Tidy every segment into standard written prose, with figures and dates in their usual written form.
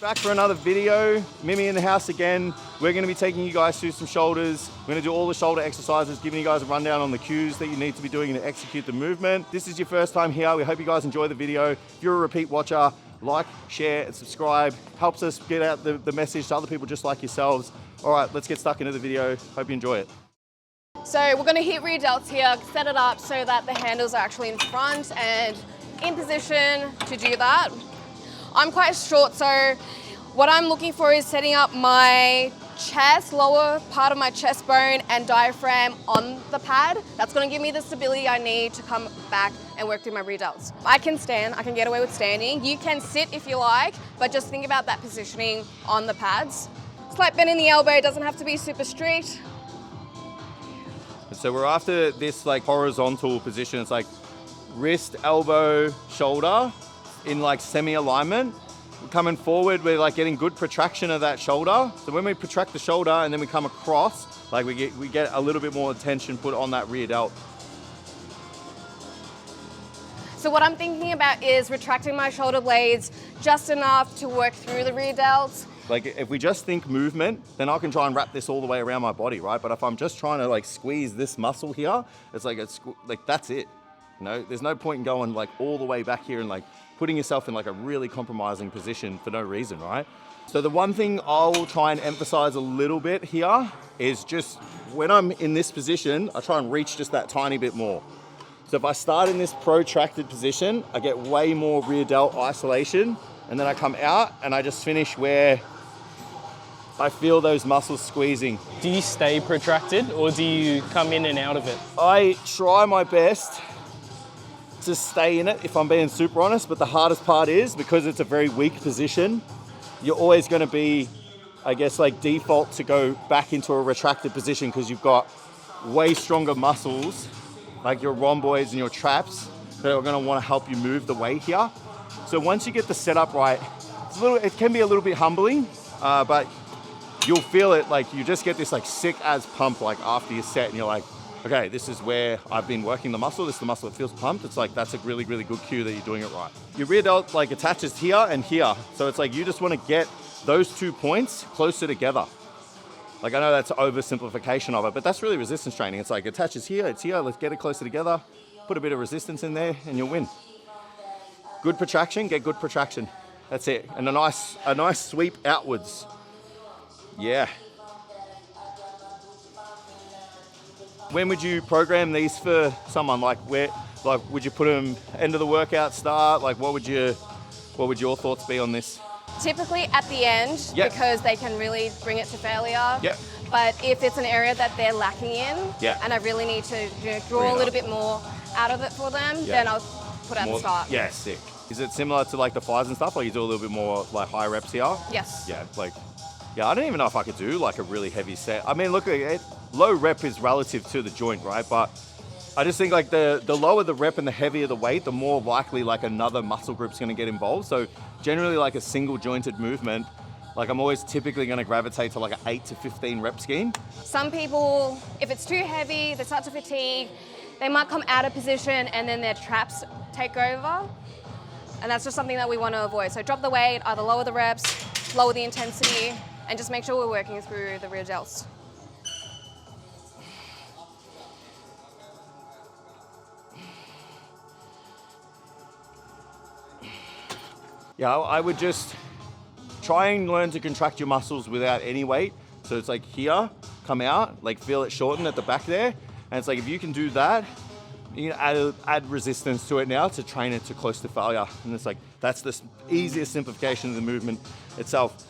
Back for another video. Mimi in the house again. We're going to be taking you guys through some shoulders. We're going to do all the shoulder exercises, giving you guys a rundown on the cues that you need to be doing to execute the movement. This is your first time here. We hope you guys enjoy the video. If you're a repeat watcher, like, share, and subscribe. Helps us get out the message to other people just like yourselves. All right, let's get stuck into the video. Hope you enjoy it. So we're going to hit rear delts here, set it up so that the handles are actually in front and in position to do that. I'm quite short, so what I'm looking for is setting up my chest, lower part of my chest bone and diaphragm on the pad. That's going to give me the stability I need to come back and work through my rear delts. I can stand, I can get away with standing. You can sit if you like, but just think about that positioning on the pads. Slight bend in the elbow, doesn't have to be super straight. So we're after this like horizontal position. It's like wrist, elbow, shoulder in like semi-alignment. We're coming forward, we're like getting good protraction of that shoulder. So when we protract the shoulder and then we come across, like we get a little bit more tension put on that rear delt. So what I'm thinking about is retracting my shoulder blades just enough to work through the rear delts. Like if we just think movement, then I can try and wrap this all the way around my body, right? But if I'm just trying to like squeeze this muscle here, it's like that's it. You know, there's no point in going like all the way back here and like putting yourself in like a really compromising position for no reason, right? So the one thing I'll try and emphasize a little bit here is just when I'm in this position, I try and reach just that tiny bit more. So if I start in this protracted position, I get way more rear delt isolation, and then I come out and I just finish where I feel those muscles squeezing. Do you stay protracted or do you come in and out of it? I try my best to stay in it if I'm being super honest, but the hardest part is because it's a very weak position, you're always going to be, I guess, like default to go back into a retracted position because you've got way stronger muscles like your rhomboids and your traps that are going to want to help you move the weight here. So once you get the setup right, it can be a little bit humbling, but you'll feel it, like you just get this like sick as pump like after your set and you're like, okay, this is where I've been working the muscle. This is the muscle that feels pumped. It's like, that's a really, really good cue that you're doing it right. Your rear delt like attaches here and here. So it's like, you just want to get those 2 points closer together. Like I know that's oversimplification of it, but that's really resistance training. It's like attaches here, it's here, let's get it closer together, put a bit of resistance in there and you'll win. Good protraction, get good protraction. That's it. And a nice sweep outwards. Yeah. When would you program these for someone? Like would you put them end of the workout start? Like what would your thoughts be on this? Typically at the end, Yep. because they can really bring it to failure. Yep. But if it's an area that they're lacking in, Yeah. and I really need to draw Bring it a little up. bit more out of it for them, Yeah. then I'll put it at the start. Yeah, sick. Is it similar to like the flies and stuff? Like you do a little bit more like high reps here? Yes. Yeah, I don't even know if I could do like a really heavy set. I mean, look, low rep is relative to the joint, right? But I just think like the lower the rep and the heavier the weight, the more likely like another muscle group's gonna get involved. So generally like a single jointed movement, like I'm always typically gonna gravitate to like an 8 to 15 rep scheme. Some people, if it's too heavy, they start to fatigue, they might come out of position and then their traps take over. And that's just something that we want to avoid. So drop the weight, either lower the reps, lower the intensity, and just make sure we're working through the rear delts. Yeah, I would just try and learn to contract your muscles without any weight. So it's like here, come out, like feel it shorten at the back there. And it's like, if you can do that, you can add resistance to it now to train it to close to failure. And it's like, that's the easiest simplification of the movement itself.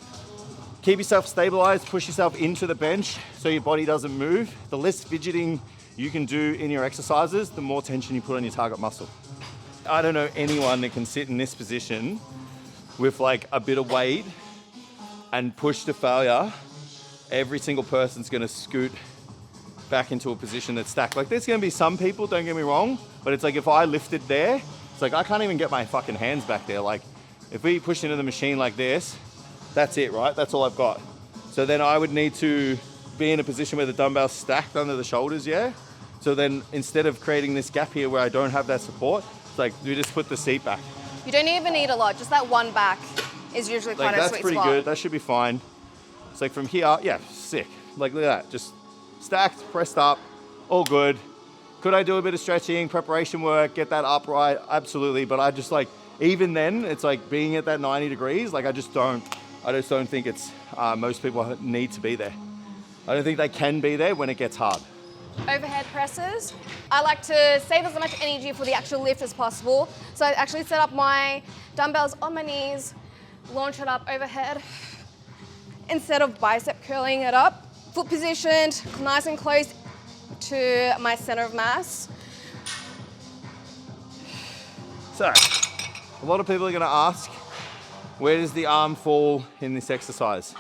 Keep yourself stabilized, push yourself into the bench so your body doesn't move. The less fidgeting you can do in your exercises, the more tension you put on your target muscle. I don't know anyone that can sit in this position with like a bit of weight and push to failure. Every single person's gonna scoot back into a position that's stacked. Like there's gonna be some people, don't get me wrong, but it's like if I lifted there, it's like I can't even get my fucking hands back there. Like if we push into the machine like this, that's it, right? That's all I've got. So then I would need to be in a position where the dumbbell's stacked under the shoulders, yeah? So then instead of creating this gap here where I don't have that support, it's like we just put the seat back. You don't even need a lot, just that one back is usually Like quite a that's sweet pretty spot. good. That should be fine. It's like from here, yeah, sick. Like look at that, just stacked, pressed up, all good. Could I do a bit of stretching, preparation work, get that upright? Absolutely, but I just like, even then, it's like being at that 90 degrees, like I just don't think it's, most people need to be there. I don't think they can be there when it gets hard. Overhead presses. I like to save as much energy for the actual lift as possible. So I actually set up my dumbbells on my knees, launch it up overhead, instead of bicep curling it up. Foot positioned, nice and close to my center of mass. So, a lot of people are gonna ask, where does the arm fall in this exercise?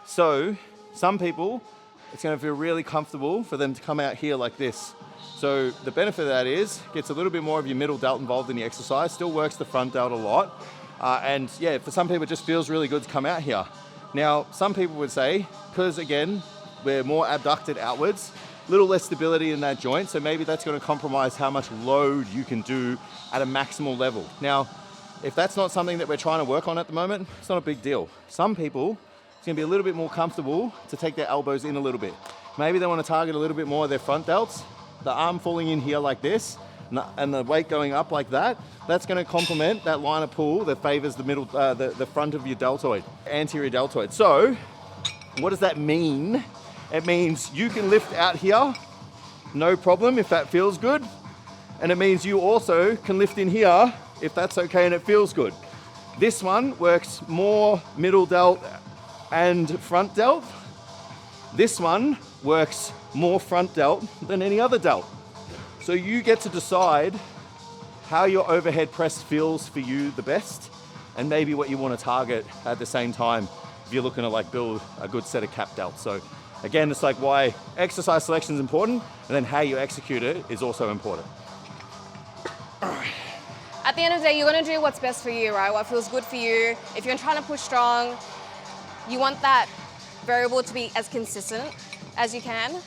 So, some people, it's gonna feel really comfortable for them to come out here like this. So the benefit of that is, gets a little bit more of your middle delt involved in the exercise, still works the front delt a lot. And yeah, for some people it just feels really good to come out here. Now, some people would say, because again, we're more abducted outwards, little less stability in that joint, so maybe that's gonna compromise how much load you can do at a maximal level. Now, if that's not something that we're trying to work on at the moment, it's not a big deal. Some people, it's gonna be a little bit more comfortable to take their elbows in a little bit. Maybe they wanna target a little bit more of their front delts, the arm falling in here like this, and the weight going up like that. That's gonna complement that line of pull that favors the middle, the front of your deltoid, anterior deltoid. So, what does that mean? It means you can lift out here, no problem if that feels good. And it means you also can lift in here if that's okay and it feels good. This one works more middle delt and front delt. This one works more front delt than any other delt. So you get to decide how your overhead press feels for you the best, and maybe what you want to target at the same time if you're looking to like build a good set of cap delts. So again, it's like why exercise selection is important, and then how you execute it is also important. At the end of the day, you're gonna do what's best for you, right? What feels good for you. If you're trying to push strong, you want that variable to be as consistent as you can.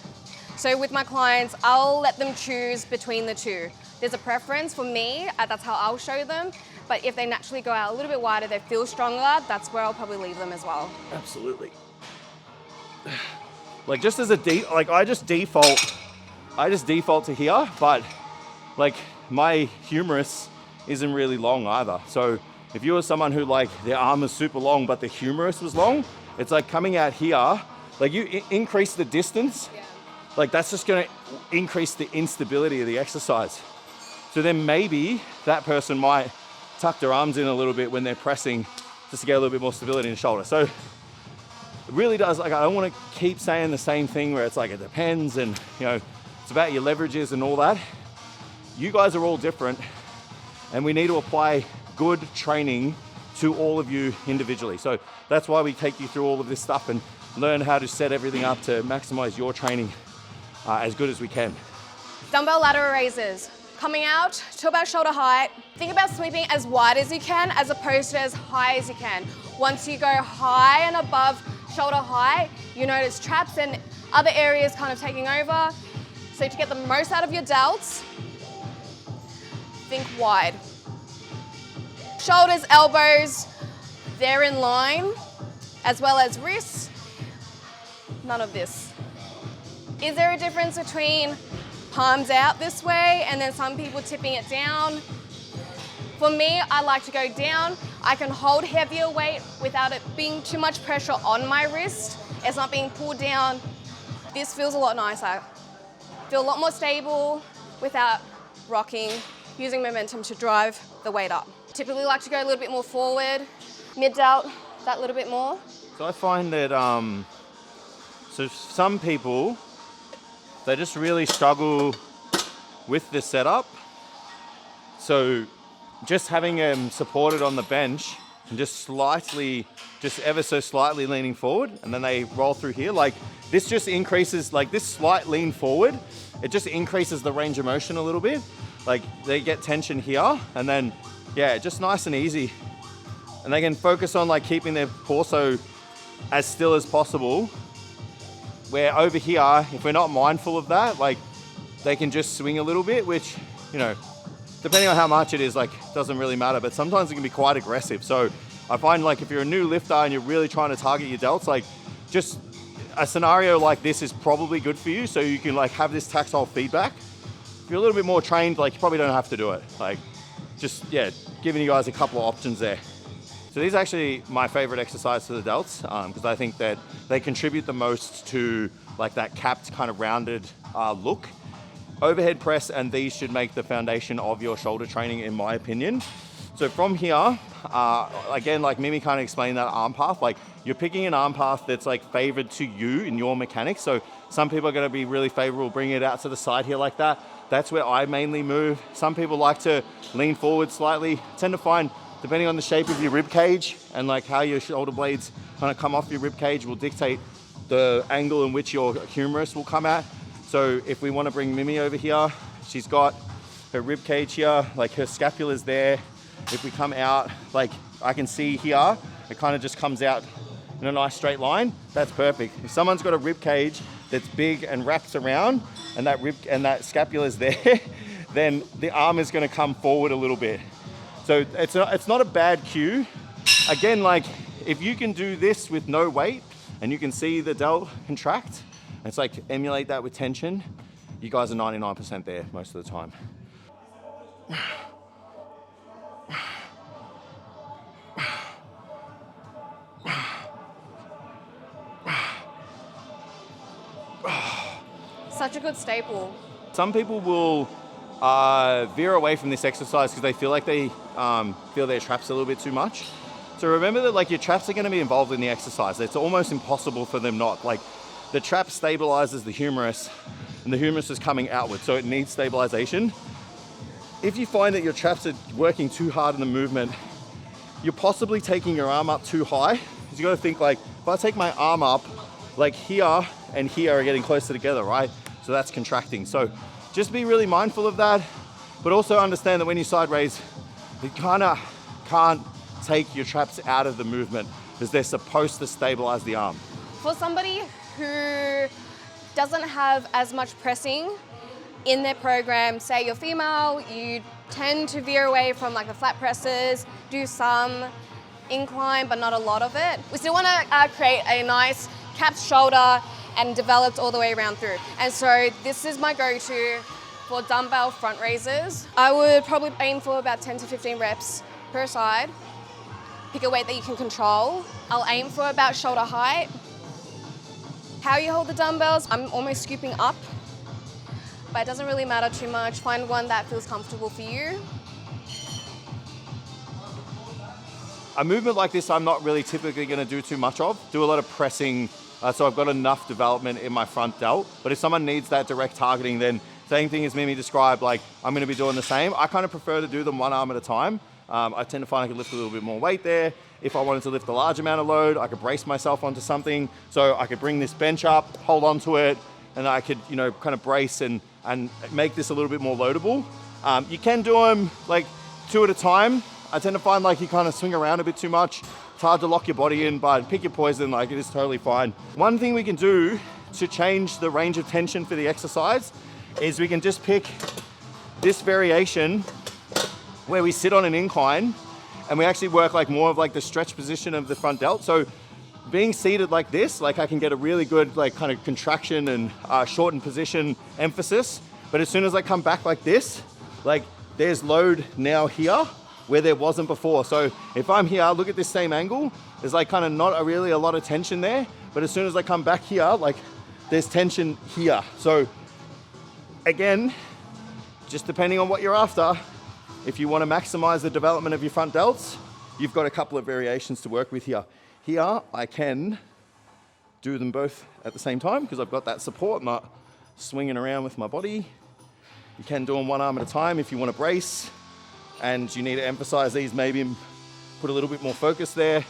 So with my clients, I'll let them choose between the two. There's a preference for me, that's how I'll show them. But if they naturally go out a little bit wider, they feel stronger, that's where I'll probably leave them as well. Absolutely. Like just as a I just default to here, but like my humerus isn't really long either. So if you were someone who like their arm is super long, but the humerus was long, it's like coming out here, like you increase the distance, like that's just gonna increase the instability of the exercise. So then maybe that person might tuck their arms in a little bit when they're pressing just to get a little bit more stability in the shoulder. So it really does, like I don't wanna keep saying the same thing where it's like it depends and you know, it's about your leverages and all that. You guys are all different and we need to apply good training to all of you individually. So that's why we take you through all of this stuff and learn how to set everything up to maximize your training as good as we can. Dumbbell lateral raises. Coming out to about shoulder height. Think about sweeping as wide as you can as opposed to as high as you can. Once you go high and above shoulder height, you notice traps and other areas kind of taking over. So to get the most out of your delts, think wide. Shoulders, elbows, they're in line, as well as wrists. None of this. Is there a difference between palms out this way and then some people tipping it down? For me, I like to go down. I can hold heavier weight without it being too much pressure on my wrist. It's not being pulled down. This feels a lot nicer. Feel a lot more stable without rocking, using momentum to drive the weight up. Typically like to go a little bit more forward, mid-delt, that little bit more. So I find that, so some people, they just really struggle with the setup. So just having them supported on the bench and just ever so slightly leaning forward, and then they roll through here. Like this just increases, like this slight lean forward, it just increases the range of motion a little bit. Like they get tension here, and then, yeah, just nice and easy. And they can focus on like keeping their torso as still as possible. Where over here, if we're not mindful of that, like they can just swing a little bit, which, you know, depending on how much it is, like doesn't really matter, but sometimes it can be quite aggressive. So I find like if you're a new lifter and you're really trying to target your delts, like just a scenario like this is probably good for you, so you can like have this tactile feedback. If you're a little bit more trained, like you probably don't have to do it. Like just, yeah, giving you guys a couple of options there. So these are actually my favorite exercise for the delts because I think that they contribute the most to like that capped kind of rounded look. Overhead press and these should make the foundation of your shoulder training in my opinion. So from here, again, like Mimi kind of explained that arm path, like you're picking an arm path that's like favored to you in your mechanics. So some people are going to be really favorable bringing it out to the side here like that. That's where I mainly move. Some people like to lean forward slightly. I tend to find, depending on the shape of your rib cage and like how your shoulder blades kind of come off your rib cage will dictate the angle in which your humerus will come at. So if we want to bring Mimi over here, she's got her rib cage here, like her scapula's there. If we come out, like I can see here, it kind of just comes out in a nice straight line. That's perfect. If someone's got a rib cage that's big and wraps around and that scapula's there, then the arm is going to come forward a little bit. So it's not a bad cue. Again, like if you can do this with no weight and you can see the delt contract, it's like emulate that with tension, you guys are 99% there most of the time. Such a good staple. Some people will veer away from this exercise because they feel like they feel their traps a little bit too much. So remember that like your traps are going to be involved in the exercise. It's almost impossible for them not. Like the trap stabilizes the humerus and the humerus is coming outward, so it needs stabilization. If you find that your traps are working too hard in the movement, you're possibly taking your arm up too high. Because you got to think like, if I take my arm up, like here and here are getting closer together, right? So that's contracting. So just be really mindful of that, but also understand that when you side raise, you kind of can't take your traps out of the movement because they're supposed to stabilize the arm. For somebody who doesn't have as much pressing in their program, say you're female, you tend to veer away from like the flat presses, do some incline, but not a lot of it. We still want to create a nice capped shoulder and developed all the way around through. And so this is my go-to for dumbbell front raises. I would probably aim for about 10 to 15 reps per side. Pick a weight that you can control. I'll aim for about shoulder height. How you hold the dumbbells, I'm almost scooping up, but it doesn't really matter too much. Find one that feels comfortable for you. A movement like this, I'm not really typically going to do too much of. Do a lot of pressing, so I've got enough development in my front delt. But if someone needs that direct targeting, then same thing as Mimi described, like I'm going to be doing the same. I kind of prefer to do them one arm at a time. I tend to find I can lift a little bit more weight there. If I wanted to lift a large amount of load, I could brace myself onto something. So I could bring this bench up, hold onto it, and I could, you know, kind of brace and make this a little bit more loadable. You can do them like 2 at a time. I tend to find like you kind of swing around a bit too much. It's hard to lock your body in, but pick your poison, like it is totally fine. One thing we can do to change the range of tension for the exercise is we can just pick this variation where we sit on an incline and we actually work like more of like the stretch position of the front delt. So being seated like this, like I can get a really good like kind of contraction and shortened position emphasis. But as soon as I come back like this, like there's load now here where there wasn't before. So if I'm here, look at this same angle, there's like kind of not really a lot of tension there. But as soon as I come back here, like there's tension here. So again, just depending on what you're after, if you want to maximize the development of your front delts, you've got a couple of variations to work with here. Here, I can do them both at the same time because I've got that support, not swinging around with my body. You can do them one arm at a time if you want to brace and you need to emphasize these, maybe put a little bit more focus there.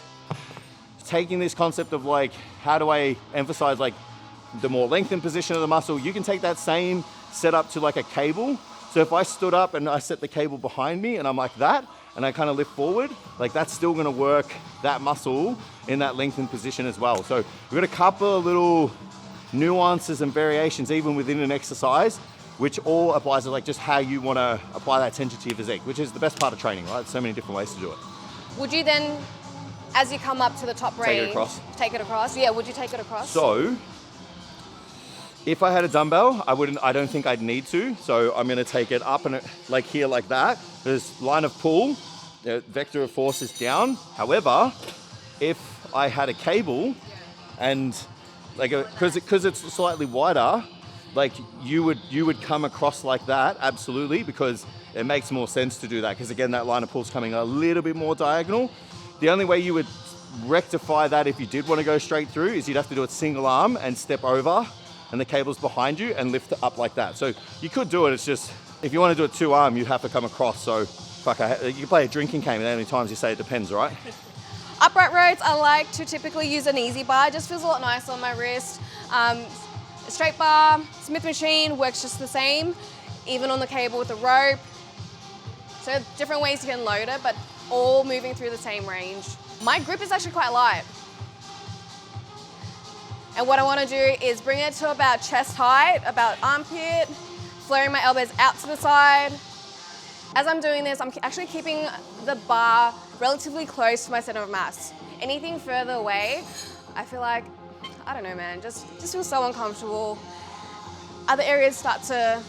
Taking this concept of like, how do I emphasize like the more lengthened position of the muscle? You can take that same setup to like a cable. So if I stood up and I set the cable behind me and I'm like that, and I kind of lift forward, like that's still gonna work that muscle in that lengthened position as well. So we've got a couple of little nuances and variations even within an exercise, which all applies to like just how you wanna apply that tension to your physique, which is the best part of training, right? So many different ways to do it. Would you then as you come up to the top range. Take it across. Take it across. Yeah, would you take it across? So, if I had a dumbbell, I don't think I'd need to. So I'm gonna take it up and like here, like that. There's line of pull, the vector of force is down. However, if I had a cable and like, because it's slightly wider, like you would come across like that, absolutely, because it makes more sense to do that. Because again, that line of pull is coming a little bit more diagonal. The only way you would rectify that if you did want to go straight through is you'd have to do it single arm and step over, and the cable's behind you and lift it up like that. So you could do it, it's just, if you want to do it two arm, you'd have to come across. So fuck, you can play a drinking game, and how many times you say it depends, right? Upright rows, I like to typically use an easy bar. It just feels a lot nicer on my wrist. A straight bar, Smith machine works just the same, even on the cable with the rope. So different ways you can load it, but all moving through the same range. My grip is actually quite light. And what I want to do is bring it to about chest height, about armpit, flaring my elbows out to the side. As I'm doing this, I'm actually keeping the bar relatively close to my center of mass. Anything further away, I feel like, I don't know, man, just feels so uncomfortable. Other areas start to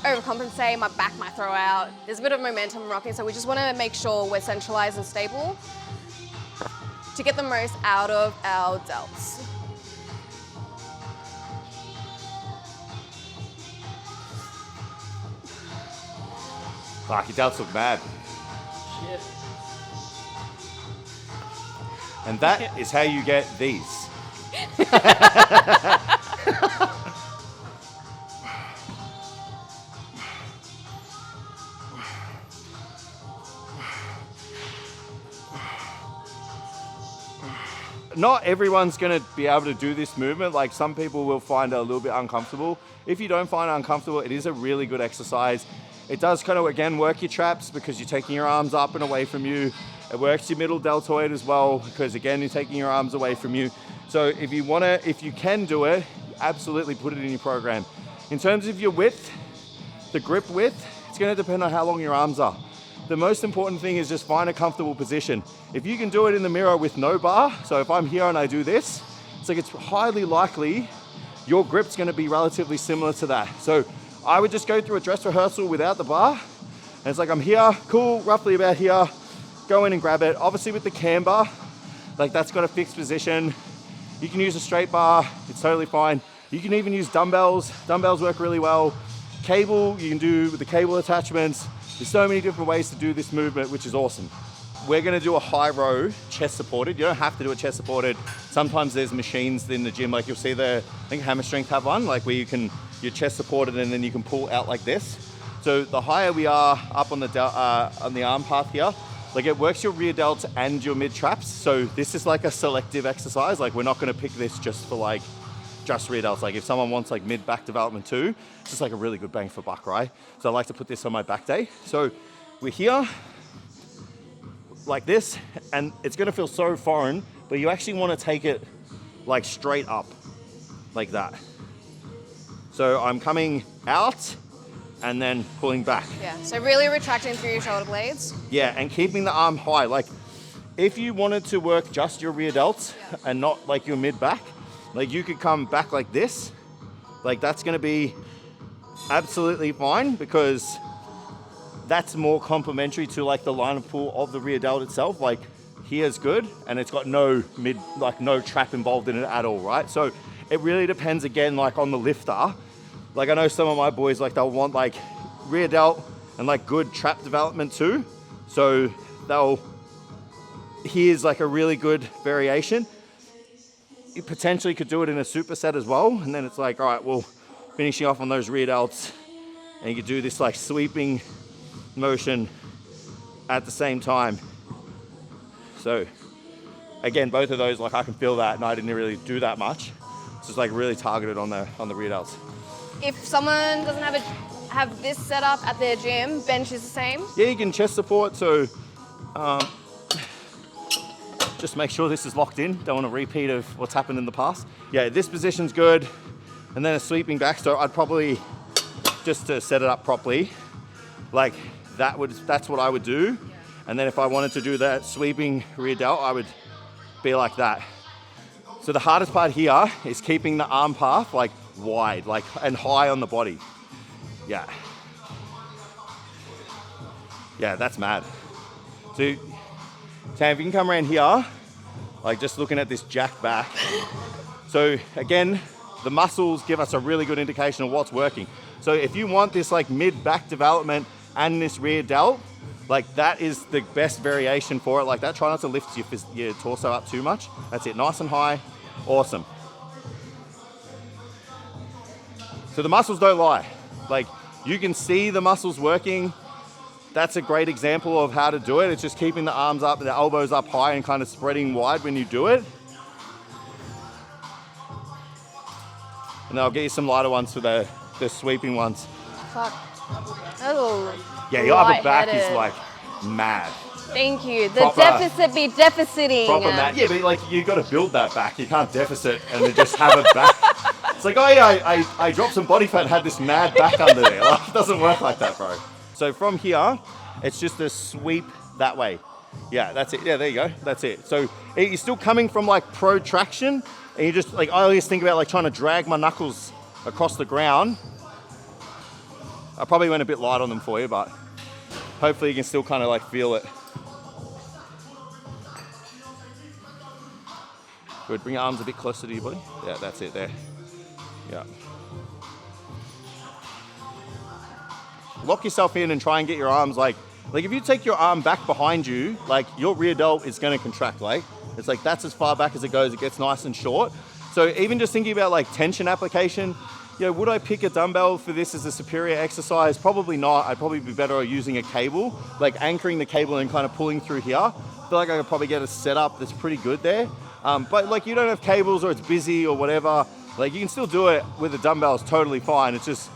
overcompensate, my back might throw out. There's a bit of momentum rocking, so we just want to make sure we're centralized and stable to get the most out of our delts. Fuck, your delts look bad. Shit. And that is how you get these. Not everyone's going to be able to do this movement. Like, some people will find it a little bit uncomfortable. If you don't find it uncomfortable, it is a really good exercise. It does kind of, again, work your traps because you're taking your arms up and away from you. It works your middle deltoid as well because, again, you're taking your arms away from you. So if you can do it, absolutely put it in your program. In terms of your width, the grip width, it's going to depend on how long your arms are. The most important thing is just find a comfortable position. If you can do it in the mirror with no bar, so if I'm here and I do this, it's highly likely your grip's going to be relatively similar to that. So I would just go through a dress rehearsal without the bar. And it's like, I'm here, cool, roughly about here. Go in and grab it. Obviously with the camber, like that's got a fixed position. You can use a straight bar, it's totally fine. You can even use dumbbells. Dumbbells work really well. Cable, you can do with the cable attachments. There's so many different ways to do this movement, which is awesome. We're gonna do a high row, chest supported. You don't have to do it chest supported. Sometimes there's machines in the gym, like you'll see I think Hammer Strength have one, like where you're chest supported and then you can pull out like this. So the higher we are up on the arm path here, like it works your rear delts and your mid traps. So this is like a selective exercise. Like we're not gonna pick this just for just rear delts. Like if someone wants like mid back development too, it's just like a really good bang for buck, right? So I like to put this on my back day. So we're here, like this, and it's gonna feel so foreign, but you actually wanna take it like straight up, like that. So I'm coming out and then pulling back. Yeah, so really retracting through your shoulder blades. Yeah, and keeping the arm high. Like if you wanted to work just your rear delts and not like your mid back, like you could come back like this. Like that's gonna be absolutely fine because that's more complementary to like the line of pull of the rear delt itself. Like here's good and it's got no no trap involved in it at all, right? So it really depends again, like on the lifter. Like I know some of my boys, like they'll want like rear delt and like good trap development too. So here's like a really good variation. You potentially could do it in a superset as well. And then it's like, all right, well, finishing off on those rear delts and you could do this like sweeping motion at the same time. So again, both of those, like I can feel that and I didn't really do that much. It's just like really targeted on the rear delts. If someone doesn't have this set up at their gym, bench is the same? Yeah, you can chest support, so just make sure this is locked in. Don't want a repeat of what's happened in the past. Yeah, this position's good. And then a sweeping back, so I'd probably, just to set it up properly, like that's what I would do. And then if I wanted to do that sweeping rear delt, I would be like that. So the hardest part here is keeping the arm path like wide, like and high on the body. Yeah. Yeah, that's mad. So Sam, if you can come around here, like just looking at this jack back. So again, the muscles give us a really good indication of what's working. So if you want this like mid back development and this rear delt, like that is the best variation for it. Like that, try not to lift your torso up too much. That's it, nice and high, awesome. So the muscles don't lie. Like you can see the muscles working. That's a great example of how to do it. It's just keeping the arms up, the elbows up high and kind of spreading wide when you do it. And I'll get you some lighter ones for the sweeping ones. Fuck. Oh. Yeah, your upper back is like mad. Thank you. The Proper, deficit be deficiting. Proper mad. Yeah, but like you got to build that back. You can't deficit and then just have it back. It's like, oh yeah, I dropped some body fat and had this mad back under there. Like, it doesn't work like that, bro. So from here, it's just a sweep that way. Yeah, that's it. Yeah, there you go. That's it. So you're still coming from like protraction, and you just like, I always think about like trying to drag my knuckles across the ground. I probably went a bit light on them for you, but hopefully you can still kind of like feel it. Good, bring your arms a bit closer to your body. Yeah, that's it there. Yeah. Lock yourself in and try and get your arms like if you take your arm back behind you, like your rear delt is going to contract. Like it's like that's as far back as it goes. It gets nice and short. So even just thinking about like tension application, you know, would I pick a dumbbell for this as a superior exercise? Probably not. I'd probably be better using a cable, like anchoring the cable and kind of pulling through here. I feel like I could probably get a setup that's pretty good there. But like you don't have cables or it's busy or whatever, like you can still do it with the dumbbells totally fine. It's just,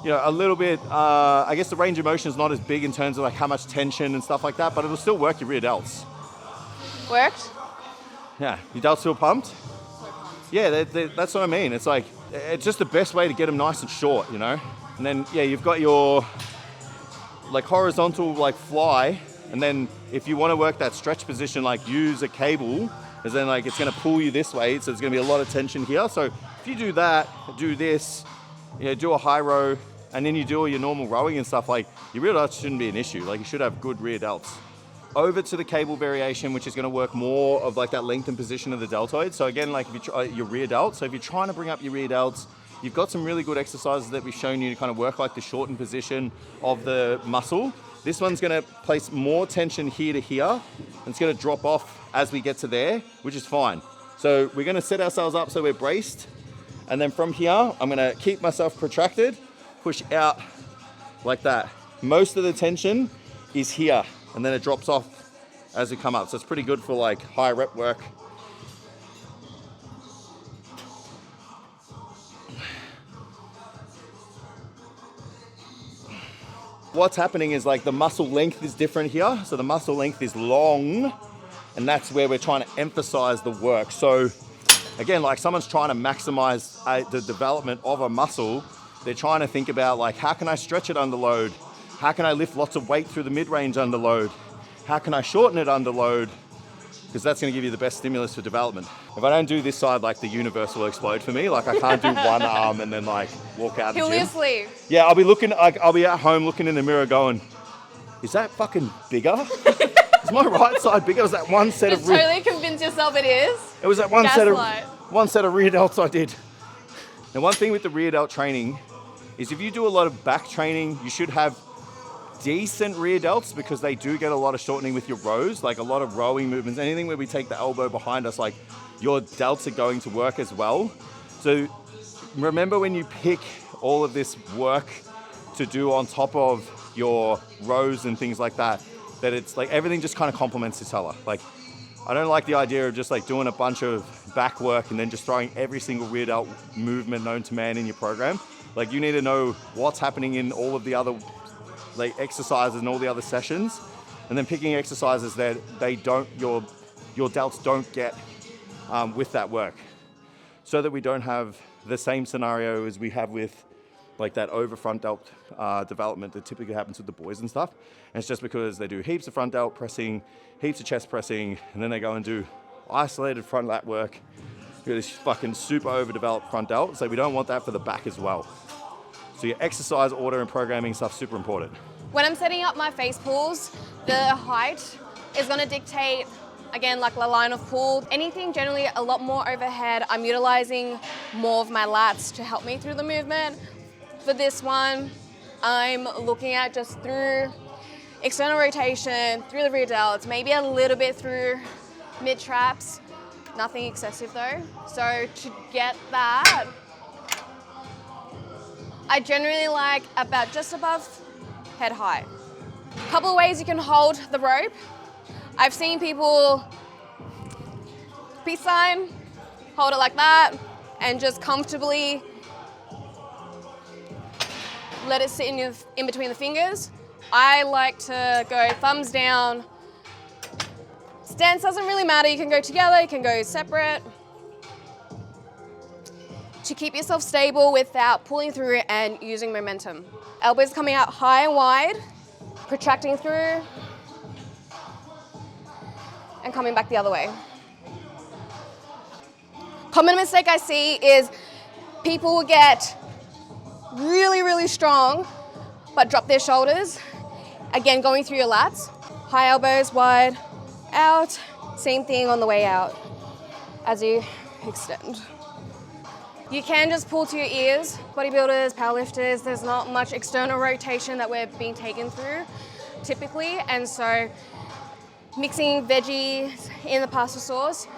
you know, a little bit, I guess the range of motion is not as big in terms of like how much tension and stuff like that, but it'll still work your rear delts. Worked? Yeah, your delts feel pumped? Yeah, that's what I mean. It's like, it's just the best way to get them nice and short, you know? And then, yeah, you've got your like horizontal like fly, and then if you want to work that stretch position, like use a cable, because then like it's going to pull you this way, so there's going to be a lot of tension here. So if you do that, do this, you know, do a high row, and then you do all your normal rowing and stuff, like your rear delts shouldn't be an issue. Like you should have good rear delts. Over to the cable variation, which is going to work more of like that lengthened position of the deltoid. So again, like if you try your rear delt, so if you're trying to bring up your rear delts, you've got some really good exercises that we've shown you to kind of work like the shortened position of the muscle. This one's going to place more tension here to here, and it's going to drop off as we get to there, which is fine. So we're going to set ourselves up so we're braced, and then from here, I'm going to keep myself protracted, push out like that. Most of the tension is here, and then it drops off as we come up. So it's pretty good for like high rep work. What's happening is like the muscle length is different here. So the muscle length is long, and that's where we're trying to emphasize the work. So again, like someone's trying to maximize the development of a muscle. They're trying to think about like, how can I stretch it under load? How can I lift lots of weight through the mid-range under load? How can I shorten it under load? Because that's going to give you the best stimulus for development. If I don't do this side, like the universe will explode for me. Like I can't do one arm and then like walk out the gym. He'll your sleeve. Yeah, I'll be looking, like I'll be at home looking in the mirror going, is that fucking bigger? Is my right side bigger? Was that one set Just of rear? totally convince yourself it is. It was that one Gaslight. set of rear delts I did. Now one thing with the rear delt training is if you do a lot of back training, you should have decent rear delts because they do get a lot of shortening with your rows, like a lot of rowing movements, anything where we take the elbow behind us, like your delts are going to work as well. So remember when you pick all of this work to do on top of your rows and things like that, that it's like everything just kind of complements each other. Like I don't like the idea of just like doing a bunch of back work and then just throwing every single rear delt movement known to man in your program. Like you need to know what's happening in all of the other like exercises and all the other sessions, and then picking exercises that they don't, your delts don't get with that work, so that we don't have the same scenario as we have with like that over front delt development that typically happens with the boys and stuff. And it's just because they do heaps of front delt pressing, heaps of chest pressing, and then they go and do isolated front lat work. You got this fucking super overdeveloped front delt, so we don't want that for the back as well. So your exercise order and programming stuff super important. When I'm setting up my face pulls, the height is gonna dictate, again, like the line of pull. Anything generally a lot more overhead, I'm utilizing more of my lats to help me through the movement. For this one, I'm looking at just through external rotation, through the rear delts, maybe a little bit through mid traps, nothing excessive though. So to get that, I generally like about just above head height. A couple of ways you can hold the rope. I've seen people peace sign, hold it like that, and just comfortably let it sit in between the fingers. I like to go thumbs down. Stance doesn't really matter, you can go together, you can go separate. To keep yourself stable without pulling through and using momentum. Elbows coming out high and wide, protracting through, and coming back the other way. Common mistake I see is people will get really, really strong, but drop their shoulders. Again, going through your lats. High elbows, wide, out. Same thing on the way out as you extend. You can just pull to your ears. Bodybuilders, powerlifters, there's not much external rotation that we're being taken through typically, and so mixing veggies in the pasta sauce,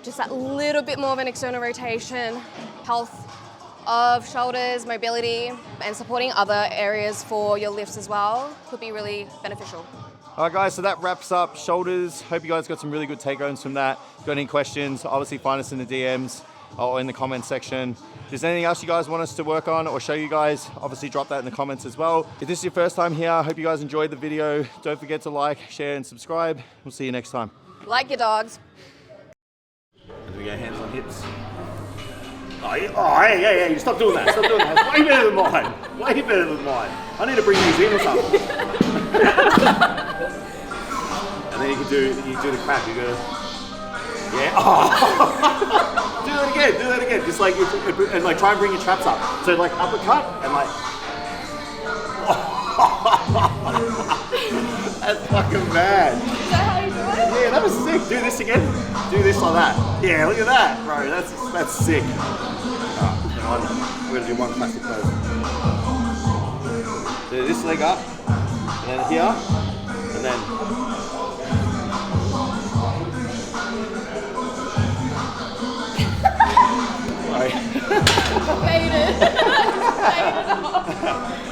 just that little bit more of an external rotation, health of shoulders, mobility, and supporting other areas for your lifts as well could be really beneficial. All right, guys, so that wraps up shoulders. Hope you guys got some really good take-homes from that. If you've got any questions, obviously find us in the DMs or in the comments section. If there's anything else you guys want us to work on or show you guys, obviously drop that in the comments as well. If this is your first time here, I hope you guys enjoyed the video. Don't forget to like, share, and subscribe. We'll see you next time. Like your dogs. As we go hands on hips. Yeah, you stop doing that. Stop doing that. It's way better than mine. Way better than mine. I need to bring these in or something. And then you do the crap. You go, yeah. Oh. Do that again. Just like, and like try and bring your traps up. So like uppercut and like. That's fucking bad. Is that how you do it? Yeah, that was sick. Do this again. Do this like that. Yeah, look at that, bro. That's sick. We're gonna do one classic pose. Do this leg up, and then here, and then. Made it. Made it off.